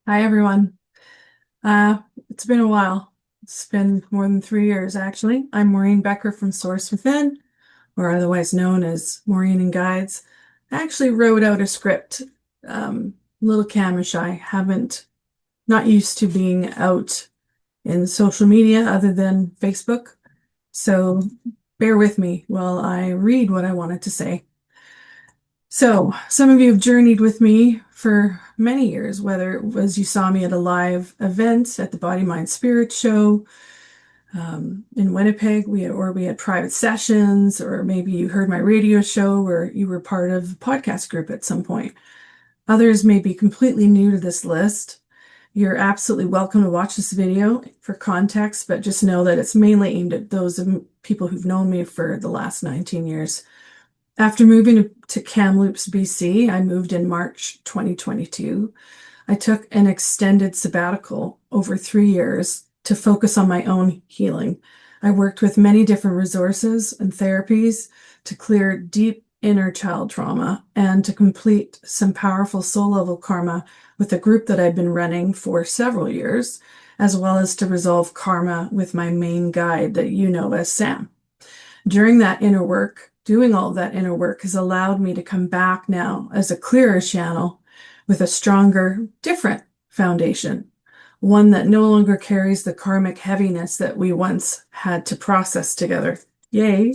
Hi, everyone. Uh, it's been a while. It's been more than 3 years, actually. I'm Maureen Becker from Source Within, or otherwise known as Maureen Guides. I actually wrote out a script, a little camera shy. Not used to being out in social media other than Facebook. So bear with me while I read what I wanted to say. So, some of you have journeyed with me for many years, whether it was you saw me at a live event at the Body Mind Spirit Show in Winnipeg, we had private sessions, or maybe you heard my radio show, or you were part of a podcast group at some point. Others may be completely new to this list. You're absolutely welcome to watch this video for context, but just know that it's mainly aimed at those people who've known me for the last 19 years. After moving to Kamloops, BC, I moved in March 2022. I took an extended sabbatical over 3 years to focus on my own healing. I worked with many different resources and therapies to clear deep inner child trauma and to complete some powerful soul level karma with a group that I've been running for several years, as well as to resolve karma with my main guide that you know as Sam. During that inner work, doing all that inner work has allowed me to come back now as a clearer channel with a stronger, different foundation, one that no longer carries the karmic heaviness that we once had to process together. Yay!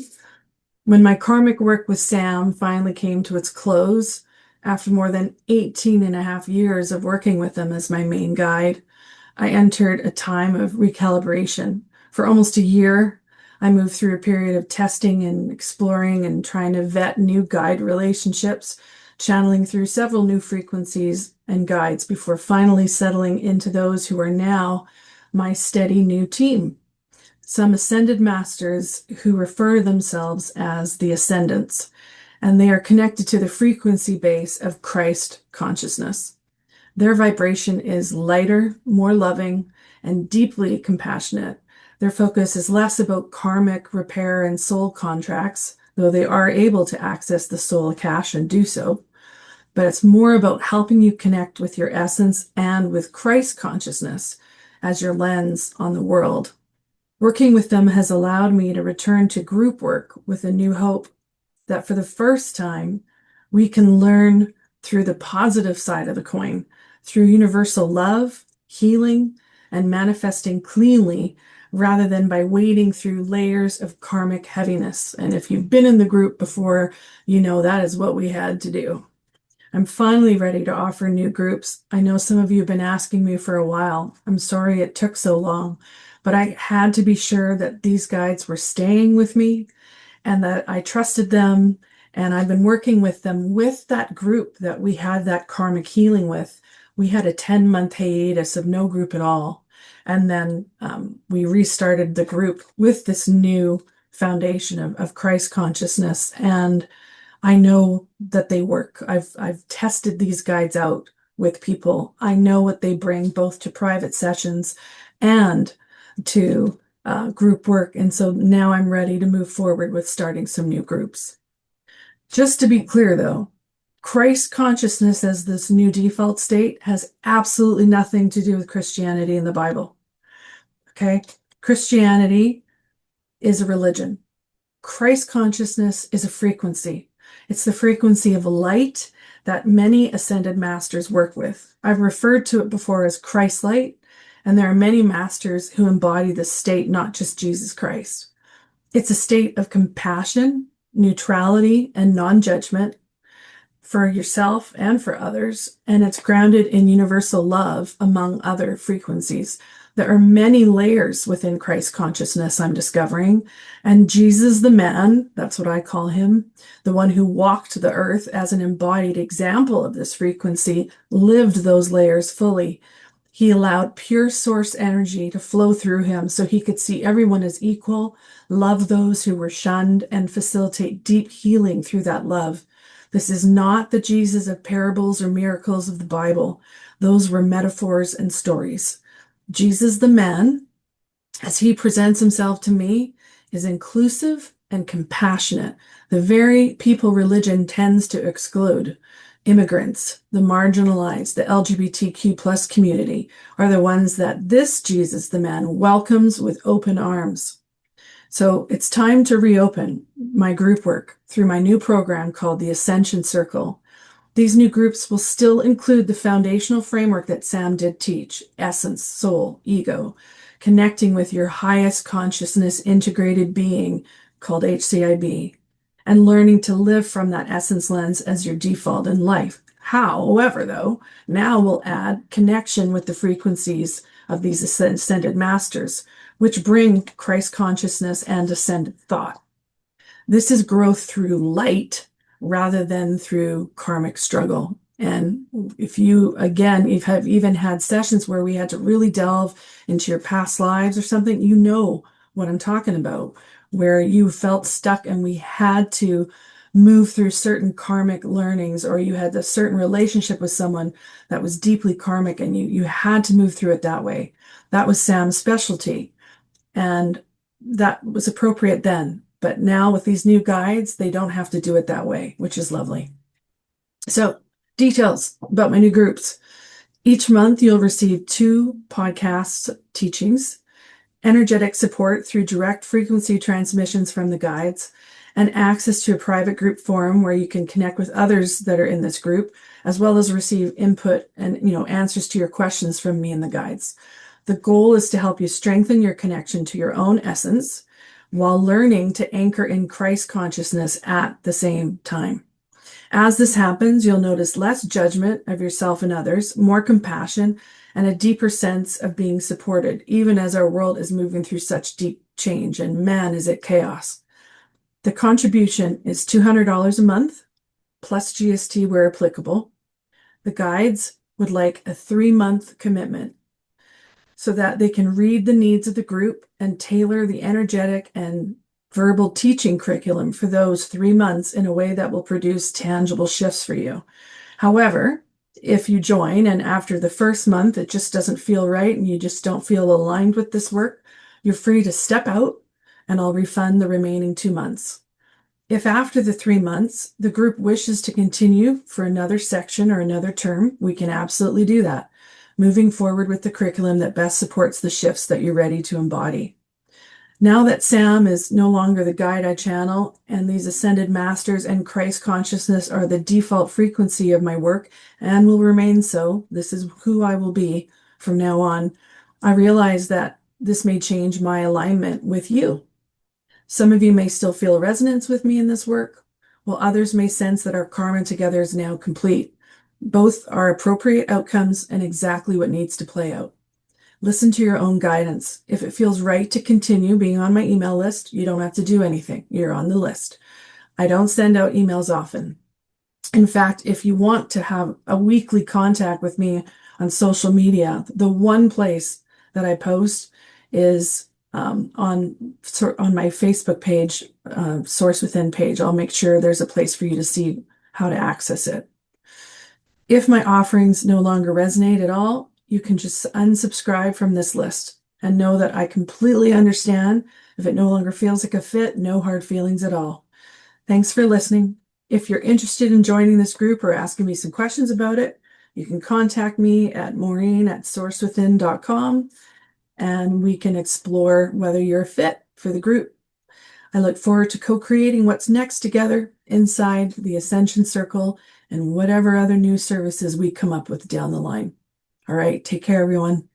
When my karmic work with Sam finally came to its close, after more than 18 and a half years of working with him as my main guide, I entered a time of recalibration. For almost a year, I moved through a period of testing and exploring and trying to vet new guide relationships, channeling through several new frequencies and guides before finally settling into those who are now my steady new team. Some ascended masters who refer to themselves as the ascendants, and they are connected to the frequency base of Christ consciousness. Their vibration is lighter, more loving, and deeply compassionate. Their focus is less about karmic repair and soul contracts, though they are able to access the soul cache and do so. But it's more about helping you connect with your essence and with Christ consciousness as your lens on the world. Working with them has allowed me to return to group work with a new hope that for the first time, we can learn through the positive side of the coin, through universal love, healing, and manifesting cleanly rather than by wading through layers of karmic heaviness. And if you've been in the group before, you know that is what we had to do. I'm finally ready to offer new groups. I know some of you have been asking me for a while. I'm sorry it took so long, but I had to be sure that these guides were staying with me and that I trusted them. And I've been working with them with that group that we had that karmic healing with. We had a 10-month hiatus of no group at all. And then we restarted the group with this new foundation of Christ consciousness. And I know that they work. I've tested these guides out with people. I know what they bring both to private sessions and to group work. And so now I'm ready to move forward with starting some new groups. Just to be clear, though, Christ consciousness as this new default state has absolutely nothing to do with Christianity in the Bible. Okay? Christianity is a religion. Christ consciousness is a frequency. It's the frequency of light that many ascended masters work with. I've referred to it before as Christ light, and there are many masters who embody this state, not just Jesus Christ. It's a state of compassion, neutrality, and non-judgment for yourself and for others, and it's grounded in universal love, among other frequencies. There are many layers within Christ consciousness, I'm discovering, and Jesus the man, that's what I call him, the one who walked the earth as an embodied example of this frequency, lived those layers fully. He allowed pure source energy to flow through him so he could see everyone as equal, love those who were shunned, and facilitate deep healing through that love. This is not the Jesus of parables or miracles of the Bible. Those were metaphors and stories. Jesus the man, as he presents himself to me, is inclusive and compassionate, the very people religion tends to exclude. Immigrants, the marginalized, the LGBTQ plus community are the ones that this Jesus, the man, welcomes with open arms. So it's time to reopen my group work through my new program called the Ascension Circle. These new groups will still include the foundational framework that Sam did teach: essence, soul, ego, connecting with your highest consciousness integrated being called HCIB, and learning to live from that essence lens as your default in life. However, though, now we'll add connection with the frequencies of these ascended masters, which bring Christ consciousness and ascended thought. This is growth through light rather than through karmic struggle. And if you, again, if have even had sessions where we had to really delve into your past lives or something, you know what I'm talking about, where you felt stuck and we had to move through certain karmic learnings, or you had a certain relationship with someone that was deeply karmic and you had to move through it that way. That was Sam's specialty. And that was appropriate then. But now with these new guides, they don't have to do it that way, which is lovely. So, details about my new groups. Each month, you'll receive 2 podcast teachings, energetic support through direct frequency transmissions from the guides, and access to a private group forum where you can connect with others that are in this group, as well as receive input and answers to your questions from me and the guides. The goal is to help you strengthen your connection to your own essence while learning to anchor in Christ consciousness at the same time. As this happens, you'll notice less judgment of yourself and others, more compassion, and a deeper sense of being supported, even as our world is moving through such deep change, and man, is it chaos. The contribution is $200 a month, plus GST where applicable. The guides would like a 3-month commitment so that they can read the needs of the group and tailor the energetic and verbal teaching curriculum for those 3 months in a way that will produce tangible shifts for you. However, if you join and after the first month it just doesn't feel right and you just don't feel aligned with this work, you're free to step out and I'll refund the remaining 2 months. If after the 3 months the group wishes to continue for another section or another term, we can absolutely do that, moving forward with the curriculum that best supports the shifts that you're ready to embody. Now that Sam is no longer the guide I channel, and these ascended masters and Christ consciousness are the default frequency of my work and will remain so, this is who I will be from now on, I realize that this may change my alignment with you. Some of you may still feel resonance with me in this work, while others may sense that our karma together is now complete. Both are appropriate outcomes and exactly what needs to play out. Listen to your own guidance. If it feels right to continue being on my email list, you don't have to do anything. You're on the list. I don't send out emails often. In fact, if you want to have a weekly contact with me on social media, the one place that I post is on my Facebook page, Source Within page. I'll make sure there's a place for you to see how to access it. If my offerings no longer resonate at all, you can just unsubscribe from this list and know that I completely understand if it no longer feels like a fit. No hard feelings at all. Thanks for listening. If you're interested in joining this group or asking me some questions about it, you can contact me at maureen@sourcewithin.com and we can explore whether you're a fit for the group. I look forward to co-creating what's next together inside the Ascension Circle and whatever other new services we come up with down the line. All right, take care, everyone.